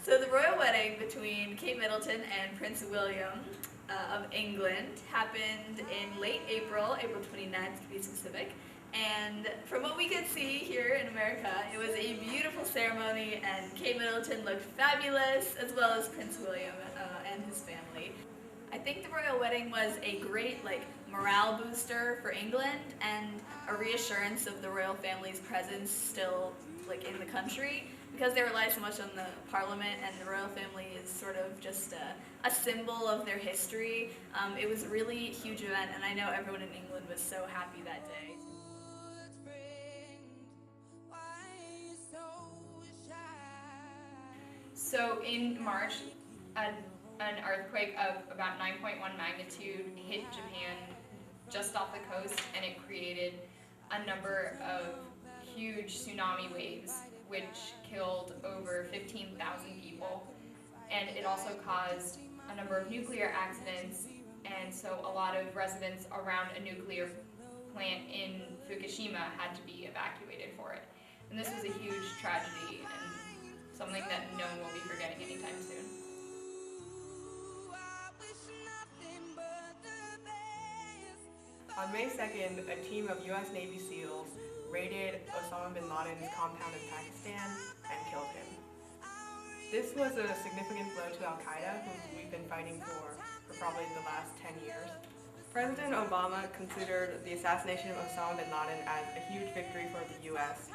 So the royal wedding between Kate Middleton and Prince William of England happened in late April, April 29th to be specific. And from what we could see here in America, it was a beautiful ceremony and Kate Middleton looked fabulous, as well as Prince William and his family. I think the royal wedding was a great morale booster for England and a reassurance of the royal family's presence still in the country, because they rely so much on the parliament and the royal family is sort of just a symbol of their history. It was a really huge event and I know everyone in England was so happy that day. So in March, an earthquake of about 9.1 magnitude hit Japan just off the coast, and it created a number of huge tsunami waves which killed over 15,000 people. And it also caused a number of nuclear accidents, and so a lot of residents around a nuclear plant in Fukushima had to be evacuated for it. And this was a huge tragedy and something that no one will be forgetting anytime soon. On May 2nd, a team of U.S. Navy SEALs raided Osama bin Laden's compound in Pakistan and killed him. This was a significant blow to Al-Qaeda, who we've been fighting for probably the last 10 years. President Obama considered the assassination of Osama bin Laden as a huge victory for the U.S.,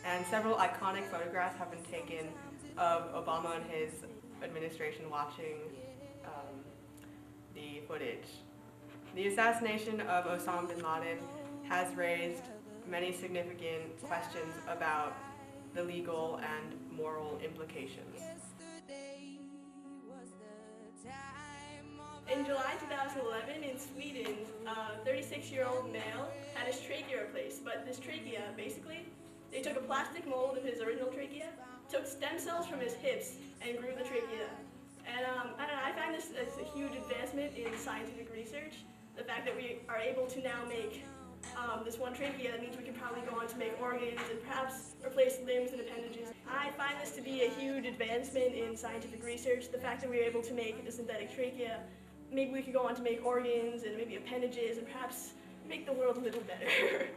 and several iconic photographs have been taken of Obama and his administration watching the footage. The assassination of Osama bin Laden has raised many significant questions about the legal and moral implications. In July 2011 in Sweden, a 36-year-old male had his trachea replaced, but this trachea, basically, they took a plastic mold of his original trachea, took stem cells from his hips, and grew the trachea. And I find this as a huge advancement in scientific research. The fact that we are able to now make this one trachea, that means we can probably go on to make organs and perhaps replace limbs and appendages. I find this to be a huge advancement in scientific research. The fact that we are able to make a synthetic trachea, maybe we could go on to make organs and maybe appendages and perhaps make the world a little better.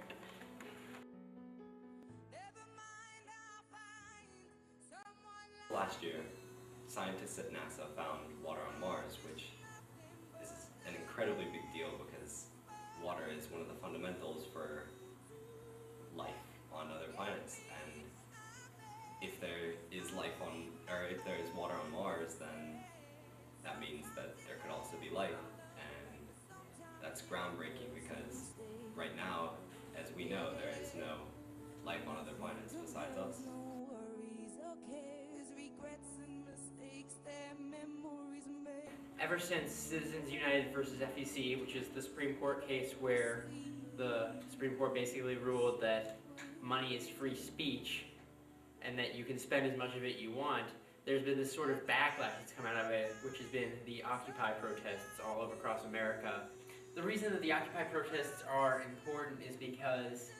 Last year, scientists at NASA found water on Mars, which is an incredibly big deal because water is one of the fundamentals for life on other planets. And if there is if there is water on Mars, then that means that there could also be life. And that's groundbreaking because right now, as we know, there is no life on other planets besides us. Ever since Citizens United versus FEC, which is the Supreme Court case where the Supreme Court basically ruled that money is free speech and that you can spend as much of it you want, there's been this sort of backlash that's come out of it, which has been the Occupy protests all over across America. The reason that the Occupy protests are important is because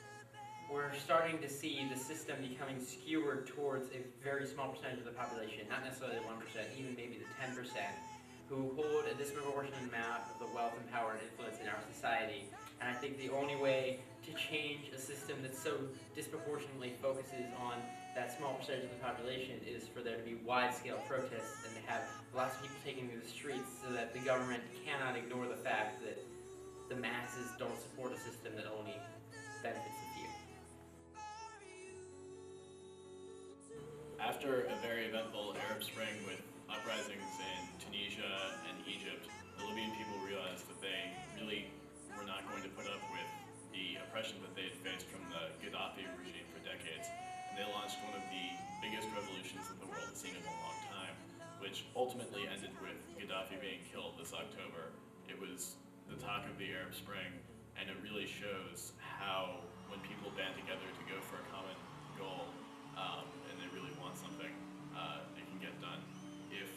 we're starting to see the system becoming skewered towards a very small percentage of the population, not necessarily the 1%, even maybe the 10%, who hold a disproportionate amount of the wealth and power and influence in our society. And I think the only way to change a system that so disproportionately focuses on that small percentage of the population is for there to be wide-scale protests and to have lots of people taking to the streets so that the government cannot ignore the fact that the masses don't support a system that only benefits the few. After a very eventful Arab Spring with uprisings in Tunisia and Egypt, the Libyan people realized that they really were not going to put up with the oppression that they had faced from the Gaddafi regime for decades. And they launched one of the biggest revolutions that the world has seen in a long time, which ultimately ended with Gaddafi being killed this October. It was the talk of the Arab Spring, and it really shows how when people band together to go for a common goal, and they really want something, it can get done. If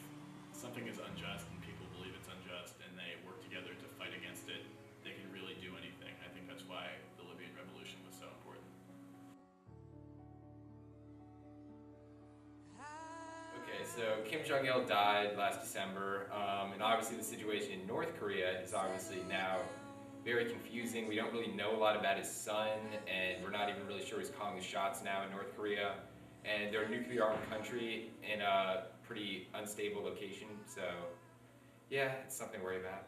something is unjust and people believe it's unjust and they work together to fight against it, they can really do anything. I think that's why the Libyan Revolution was so important. Okay, so Kim Jong-il died last December, and obviously the situation in North Korea is obviously now very confusing. We don't really know a lot about his son, and we're not even really sure he's calling the shots now in North Korea. And they're a nuclear-armed country in a pretty unstable location, so yeah, it's something to worry about.